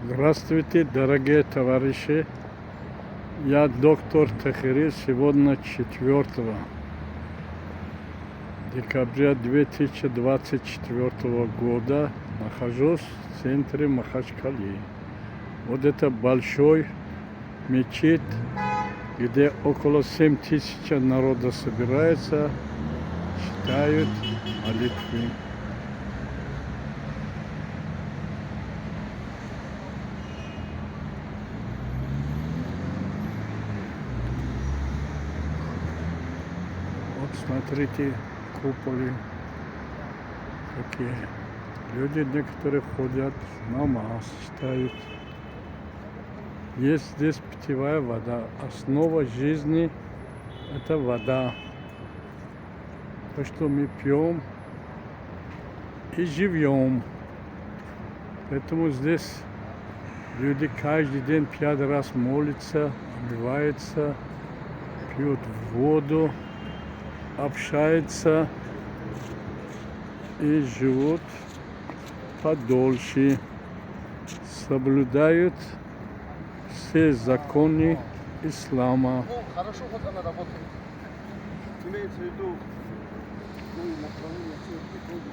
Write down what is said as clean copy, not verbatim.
Здравствуйте, дорогие товарищи. Я доктор Тахири. Сегодня 4 декабря 2024 года нахожусь в центре Махачкалы. Вот это большой мечеть, где около 7000 народа собирается, читают молитвы. Вот смотрите, куполи какие. Люди некоторые ходят, намаз читают. Есть здесь питьевая вода. Основа жизни – это вода. То, что мы пьем и живем. Поэтому здесь люди каждый день 5 раз молятся, омываются, пьют воду, общаются и живут подольше, соблюдают все законы ислама. Ну, хорошо, вот она работает. Имеется в виду, ну, направление все приходит.